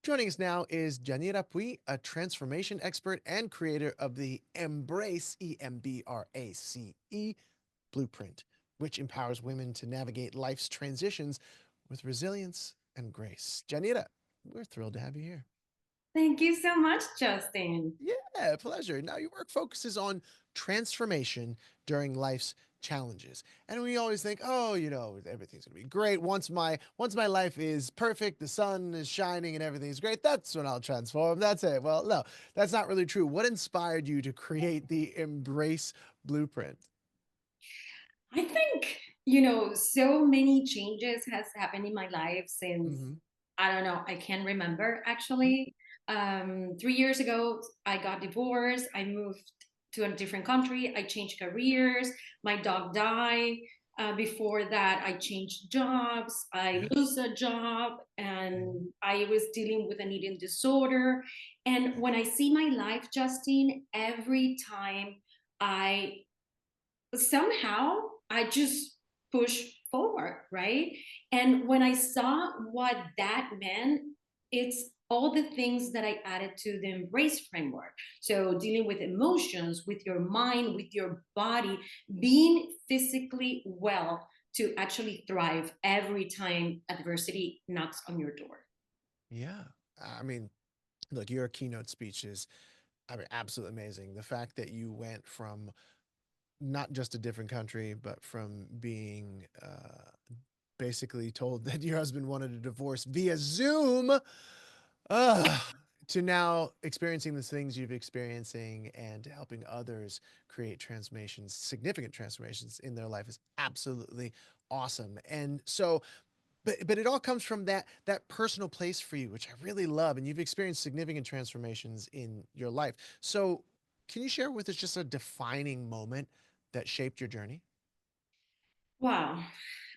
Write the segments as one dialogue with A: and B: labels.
A: Joining us now is Yanira Puy, a transformation expert and creator of the Embrace, EMBRACE blueprint, which empowers women to navigate life's transitions with resilience and grace. Janita, we're thrilled to have you here.
B: Thank you so much, Justin.
A: Yeah, pleasure. Now, your work focuses on transformation during life's challenges. And we always think, oh, everything's gonna be great. Once my life is perfect, the sun is shining and everything's great, that's when I'll transform. That's it. Well, no, that's not really true. What inspired you to create the Embrace Blueprint?
B: I think, so many changes has happened in my life since
A: Mm-hmm.
B: I don't know, I can't remember actually. 3 years ago, I got divorced. I moved to a different country. I changed careers. My dog died. Before that, I changed jobs. I
A: Yeah.
B: lose a job,
A: Mhm.
B: and I was dealing with an eating disorder. And when I see my life, Justine, every time I somehow I just push forward, right? And when I saw what that meant, it's all the things that I added to the embrace framework. So dealing with emotions, with your mind, with your body, being physically well to actually thrive every time adversity knocks on your door.
A: Yeah. I mean, look, your keynote speech is, I mean, absolutely amazing. The fact that you went from not just a different country, but from being basically told that your husband wanted a divorce via Zoom, uh, to now experiencing the things you've experiencing and helping others create transformations, significant transformations in their life is absolutely awesome. And so, but it all comes from that personal place for you, which I really love, and you've experienced significant transformations in your life. So, can you share with us just a defining moment that shaped your journey?
B: Wow.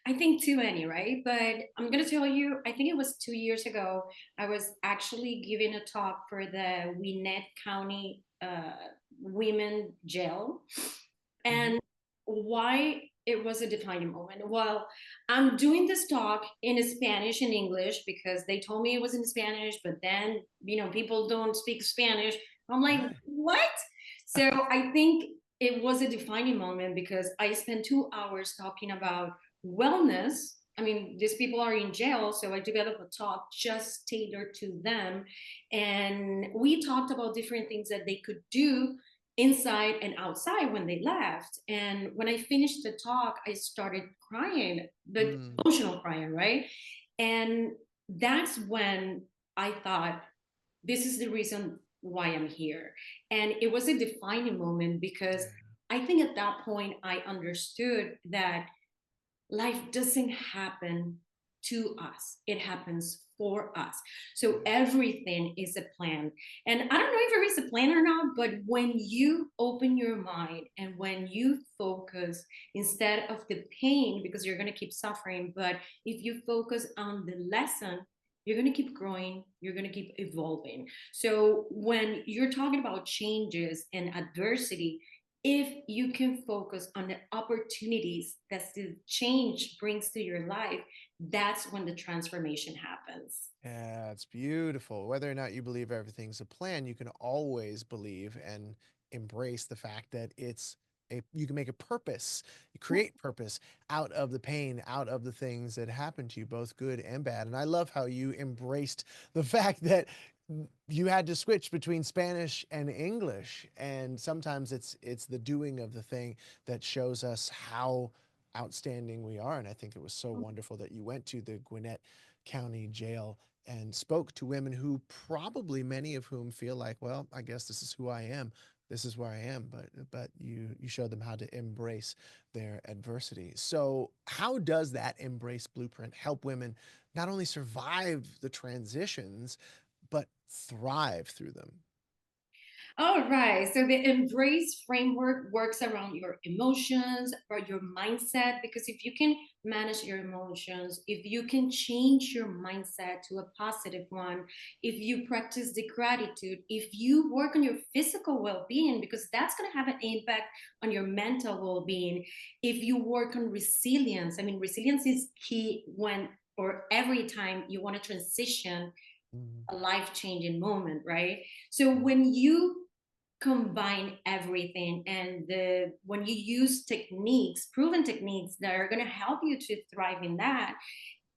B: I think too many, right? But I'm gonna tell you, I think it was 2 years ago. I was actually giving a talk for the Gwinnett County Women Jail,
A: Mm-hmm.
B: and why it was a defining moment. Well, I'm doing this talk in Spanish and English because they told me it was in Spanish, but then people don't speak Spanish. I'm like,
A: Right.
B: what? So I think it was a defining moment because I spent 2 hours talking about wellness. I mean, these people are in jail, so I developed a talk just tailored to them. And we talked about different things that they could do inside and outside when they left. And when I finished the talk, I started crying, but
A: Mm.
B: emotional crying, right? And that's when I thought, this is the reason why I'm here. And it was a defining moment because
A: Yeah.
B: I think at that point I understood that life doesn't happen to us, it happens for us. So everything is a plan. And I don't know if there is a plan or not, but when you open your mind and when you focus instead of the pain, because you're going to keep suffering, but if you focus on the lesson, you're going to keep growing, you're going to keep evolving. So when you're talking about changes and adversity, if you can focus on the opportunities that the change brings to your life, that's when the transformation happens.
A: Yeah, it's beautiful. Whether or not you believe everything's a plan, you can always believe and embrace the fact that you can make a purpose, you create purpose out of the pain, out of the things that happen to you, both good and bad. And I love how you embraced the fact that you had to switch between Spanish and English. And sometimes it's the doing of the thing that shows us how outstanding we are. And I think it was so wonderful that you went to the Gwinnett County Jail and spoke to women who probably many of whom feel like, well, I guess this is who I am. This is where I am, but you showed them how to embrace their adversity. So, how does that embrace blueprint help women not only survive the transitions, but thrive through them?
B: All right. So the embrace framework works around your emotions or your mindset, because if you can manage your emotions, if you can change your mindset to a positive one, if you practice the gratitude, if you work on your physical well being, because that's going to have an impact on your mental well being, if you work on resilience, I mean, resilience is key when or every time you want to transition
A: Mhm.
B: a life changing moment, right? So when you combine everything and when you use techniques, proven techniques that are going to help you to thrive in that,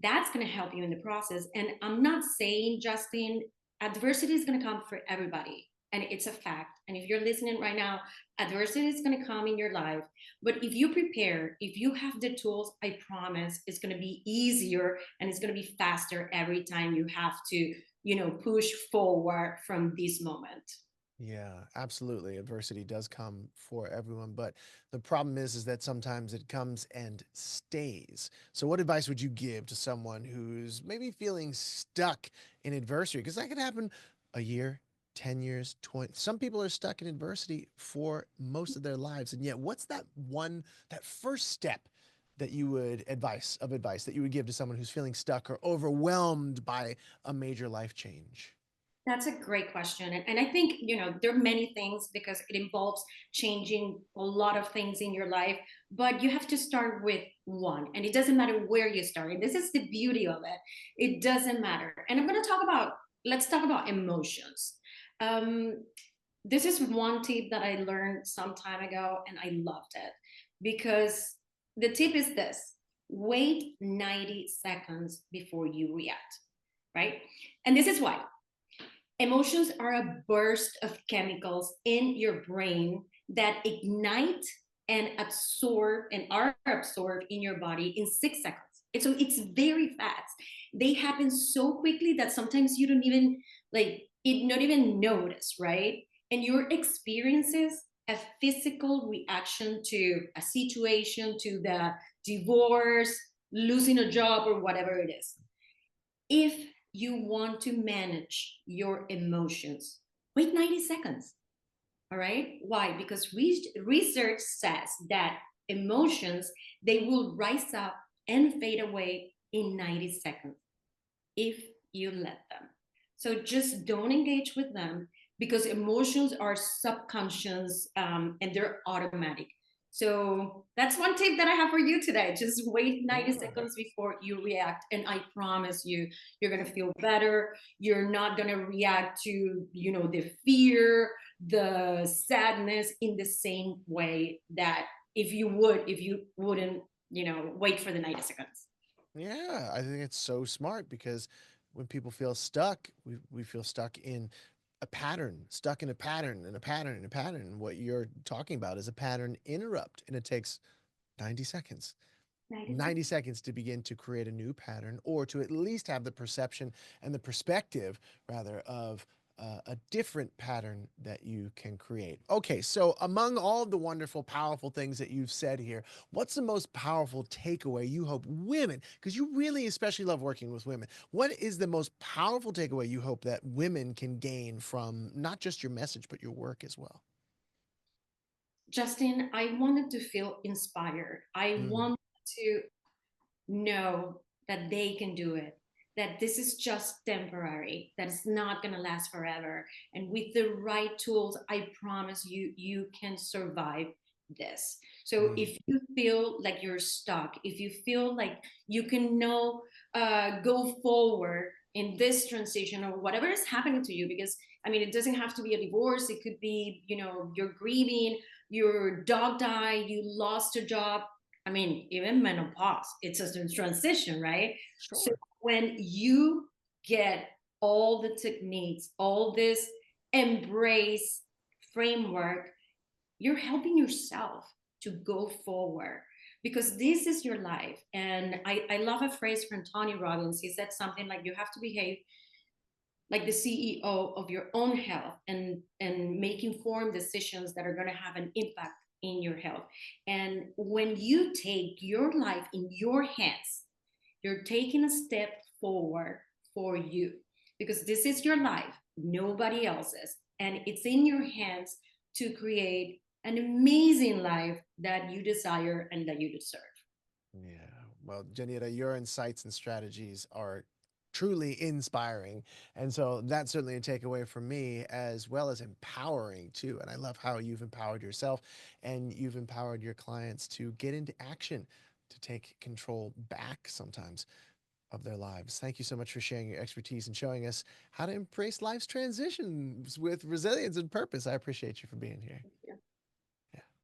B: that's going to help you in the process. And I'm not saying, Justin, adversity is going to come for everybody. And it's a fact. And if you're listening right now, adversity is going to come in your life. But if you prepare, if you have the tools, I promise it's going to be easier and it's going to be faster every time you have to, push forward from this moment.
A: Yeah, absolutely. Adversity does come for everyone, but the problem is that sometimes it comes and stays. So what advice would you give to someone who's maybe feeling stuck in adversity? Because that could happen a year, 10 years, 20. Some people are stuck in adversity for most of their lives. And yet, what's that first step that you would advice that you would give to someone who's feeling stuck or overwhelmed by a major life change?
B: That's a great question. And I think, there are many things because it involves changing a lot of things in your life, but you have to start with one. And it doesn't matter where you start. And this is the beauty of it. It doesn't matter. And let's talk about emotions. Um, this is one tip that I learned some time ago and I loved it because the tip is this: wait 90 seconds before you react, right? And this is why. Emotions are a burst of chemicals in your brain that ignite and absorb and are absorbed in your body in 6 seconds. It's very fast. They happen so quickly that sometimes you don't even not even notice, right? And your experiences a physical reaction to a situation, to the divorce, losing a job, or whatever it is. If you want to manage your emotions, wait 90 seconds. All right. Why? Because research says that emotions, they will rise up and fade away in 90 seconds if you let them. So just don't engage with them because emotions are subconscious, and they're automatic. So that's one tip that I have for you today. Just wait 90
A: Yeah.
B: seconds before you react. And I promise you, you're going to feel better. You're not going to react to, the fear, the sadness in the same way that if you wouldn't, wait for the 90 seconds.
A: Yeah, I think it's so smart because when people feel stuck, we feel stuck in a pattern, stuck in a pattern and a pattern and a pattern. And what you're talking about is a pattern interrupt, and it takes 90 seconds.
B: 90
A: 90
B: seconds.
A: seconds to begin to create a new pattern or to at least have the perception and the perspective rather of a different pattern that you can create. Okay, so among all of the wonderful, powerful things that you've said here, what's the most powerful takeaway you hope women, because you really especially love working with women, what is the most powerful takeaway you hope that women can gain from not just your message, but your work as well?
B: Justin, I wanted to feel inspired. I
A: Mm,
B: want to know that they can do it, that this is just temporary, that it's not going to last forever. And with the right tools, I promise you, you can survive this. So
A: mm,
B: if you feel like you're stuck, if you feel like you can no go forward in this transition or whatever is happening to you, because I mean, it doesn't have to be a divorce. It could be, you're grieving, your dog died, you lost a job. I mean, even menopause, it's a transition, right? So
A: sure.
B: when you get all the techniques, all this embrace framework, you're helping yourself to go forward because this is your life. And I love a phrase from Tony Robbins. He said something like, you have to behave like the CEO of your own health and make informed decisions that are going to have an impact in your health. And when you take your life in your hands, you're taking a step forward for you because this is your life, nobody else's, and it's in your hands to create an amazing life that you desire and that you deserve.
A: Yeah. Well, Janita, your insights and strategies are truly inspiring. And so that's certainly a takeaway for me, as well as empowering too. And I love how you've empowered yourself and you've empowered your clients to get into action, to take control back sometimes. of their lives. Thank you so much for sharing your expertise and showing us how to embrace life's transitions with resilience and purpose. I appreciate you for being here.